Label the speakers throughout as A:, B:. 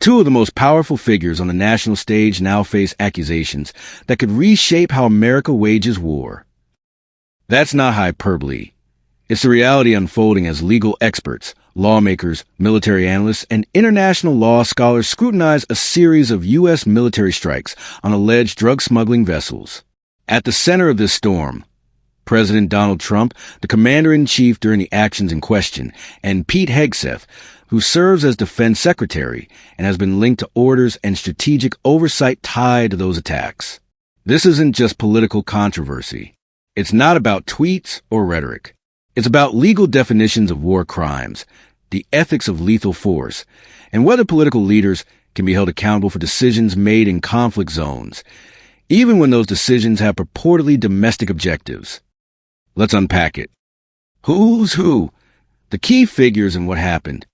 A: Two of the most powerful figures on the national stage now face accusations that could reshape how America wages war. That's not hyperbole. It's the reality unfolding as legal experts, lawmakers, military analysts, and international law scholars scrutinize a series of U.S. military strikes on alleged drug-smuggling vessels. At the center of this storm, President Donald Trump, the commander-in-chief during the actions in question, and Pete Hegseth, who serves as defense secretary and has been linked to orders and strategic oversight tied to those attacks. This isn't just political controversy. It's not about tweets or rhetoric. It's about legal definitions of war crimes, the ethics of lethal force, and whether political leaders can be held accountable for decisions made in conflict zones, even when those decisions have purportedly domestic objectives. Let's unpack it. Who's who? The key figures in what happened.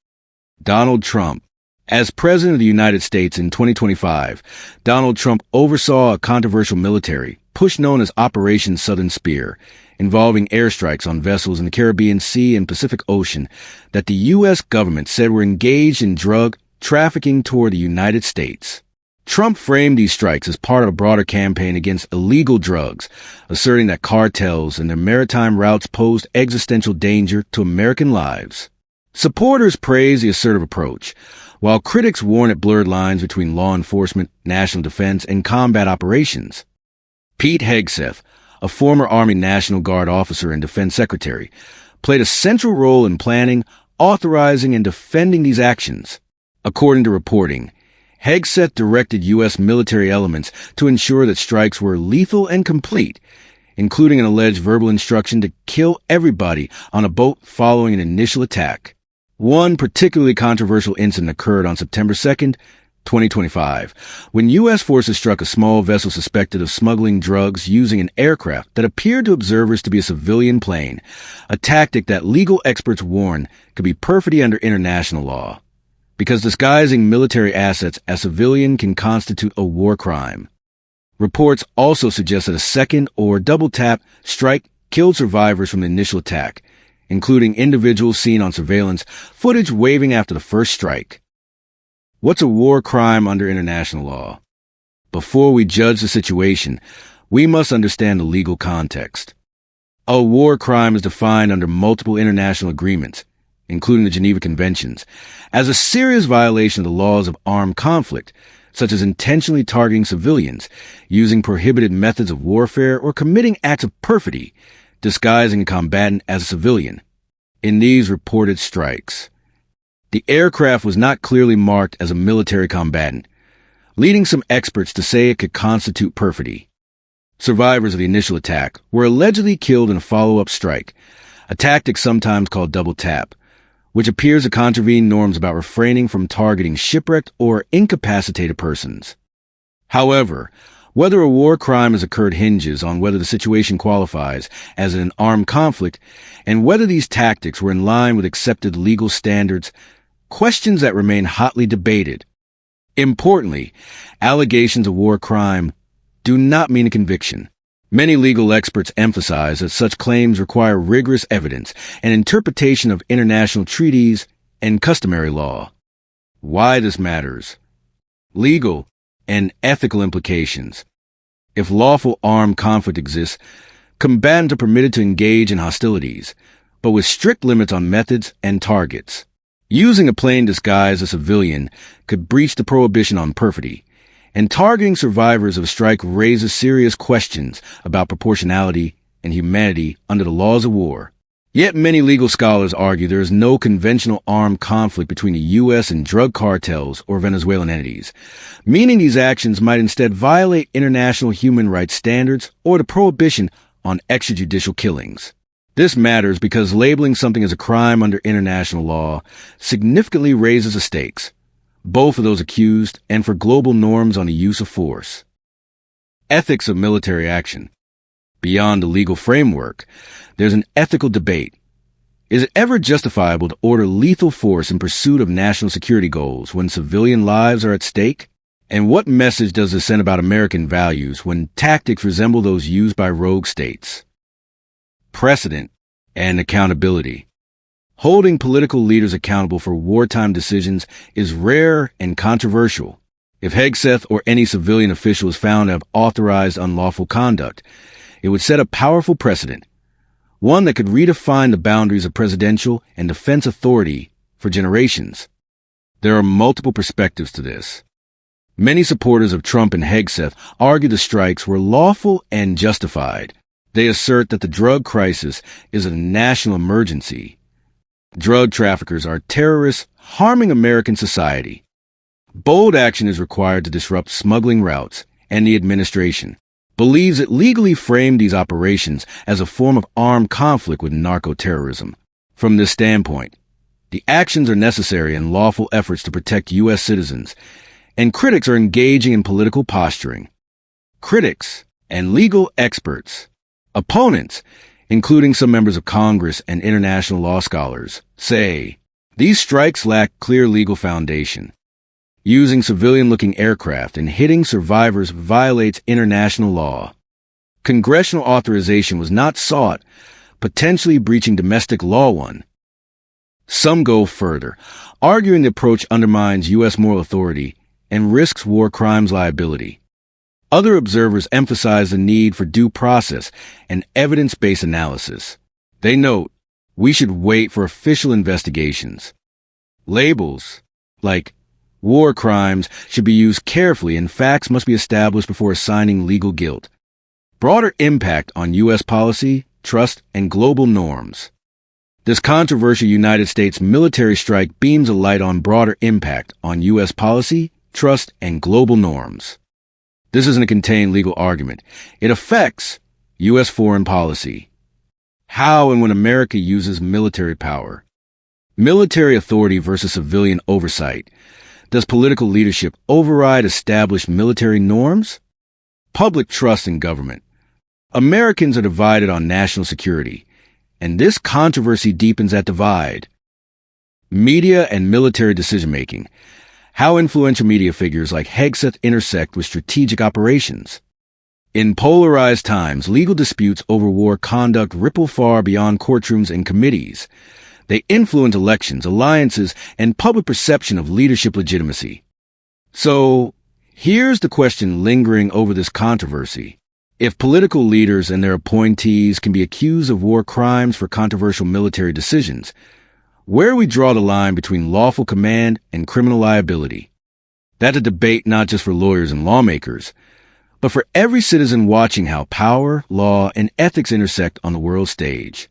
A: Donald Trump. As President of the United States in 2025, Donald Trump oversaw a controversial military push known as Operation Southern Spear, involving airstrikes on vessels in the Caribbean Sea and Pacific Ocean that the U.S. government said were engaged in drug trafficking toward the United States. Trump framed these strikes as part of a broader campaign against illegal drugs, asserting that cartels and their maritime routes posed existential danger to American lives. Supporters praised the assertive approach, while critics warned at blurred lines between law enforcement, national defense, and combat operations. Pete Hegseth, a former Army National Guard officer and defense secretary, played a central role in planning, authorizing, and defending these actions. According to reporting, Hegseth directed U.S. military elements to ensure that strikes were lethal and complete, including an alleged verbal instruction to kill everybody on a boat following an initial attack. One particularly controversial incident occurred on September 2nd, 2025, when U.S. forces struck a small vessel suspected of smuggling drugs using an aircraft that appeared to observers to be a civilian plane, a tactic that legal experts warn could be perfidy under international law, because disguising military assets as civilian can constitute a war crime. Reports also suggest that a second or double-tap strike killed survivors from the initial attack, including individuals seen on surveillance footage waving after the first strike. What's a war crime under international law? Before we judge the situation, we must understand the legal context. A war crime is defined under multiple international agreements, including the Geneva Conventions, as a serious violation of the laws of armed conflict, such as intentionally targeting civilians, using prohibited methods of warfare, or committing acts of perfidy, disguising a combatant as a civilian. In these reported strikes, the aircraft was not clearly marked as a military combatant, leading some experts to say it could constitute perfidy. Survivors of the initial attack were allegedly killed in a follow-up strike, a tactic sometimes called double tap, which appears to contravene norms about refraining from targeting shipwrecked or incapacitated persons. However, whether a war crime has occurred hinges on whether the situation qualifies as an armed conflict and whether these tactics were in line with accepted legal standards, questions that remain hotly debated. Importantly, allegations of war crime do not mean a conviction. Many legal experts emphasize that such claims require rigorous evidence and interpretation of international treaties and customary law. Why this matters? Legal and ethical implications. If lawful armed conflict exists, combatants are permitted to engage in hostilities, but with strict limits on methods and targets. Using a plane disguised as a civilian could breach the prohibition on perfidy, and targeting survivors of a strike raises serious questions about proportionality and humanity under the laws of war. Yet many legal scholars argue there is no conventional armed conflict between the U.S. and drug cartels or Venezuelan entities, meaning these actions might instead violate international human rights standards or the prohibition on extrajudicial killings. This matters because labeling something as a crime under international law significantly raises the stakes, both for those accused and for global norms on the use of force. Ethics of military action. Beyond the legal framework, there's an ethical debate. Is it ever justifiable to order lethal force in pursuit of national security goals when civilian lives are at stake? And what message does this send about American values when tactics resemble those used by rogue states? Precedent and accountability. Holding political leaders accountable for wartime decisions is rare and controversial. If Hegseth or any civilian official is found to have authorized unlawful conduct, it would set a powerful precedent, one that could redefine the boundaries of presidential and defense authority for generations. There are multiple perspectives to this. Many supporters of Trump and Hegseth argue the strikes were lawful and justified. They assert that the drug crisis is a national emergency. Drug traffickers are terrorists harming American society. Bold action is required to disrupt smuggling routes, and the administration believes it legally framed these operations as a form of armed conflict with narco-terrorism. From this standpoint, the actions are necessary and lawful efforts to protect U.S. citizens, and critics are engaging in political posturing. Critics and legal experts. Opponents, including some members of Congress and international law scholars, say these strikes lack clear legal foundation. Using civilian-looking aircraft and hitting survivors violates international law. Congressional authorization was not sought, potentially breaching domestic law. Some go further, arguing the approach undermines U.S. moral authority and risks war crimes liability. Other observers emphasize the need for due process and evidence-based analysis. They note, we should wait for official investigations. Labels, like war crimes, should be used carefully and facts must be established before assigning legal guilt. Broader impact on U.S. policy, trust, and global norms. This controversial United States military strike beams a light on broader impact on U.S. policy, trust, and global norms. This isn't a contained legal argument. It affects U.S. foreign policy. How and when America uses military power. Military authority versus civilian oversight. Does political leadership override established military norms? Public trust in government. Americans are divided on national security, and this controversy deepens that divide. Media and military decision-making. How influential media figures like Hegseth intersect with strategic operations. In polarized times, legal disputes over war conduct ripple far beyond courtrooms and committees. They influence elections, alliances, and public perception of leadership legitimacy. So, here's the question lingering over this controversy. If political leaders and their appointees can be accused of war crimes for controversial military decisions, where do we draw the line between lawful command and criminal liability? That's a debate not just for lawyers and lawmakers, but for every citizen watching how power, law, and ethics intersect on the world stage.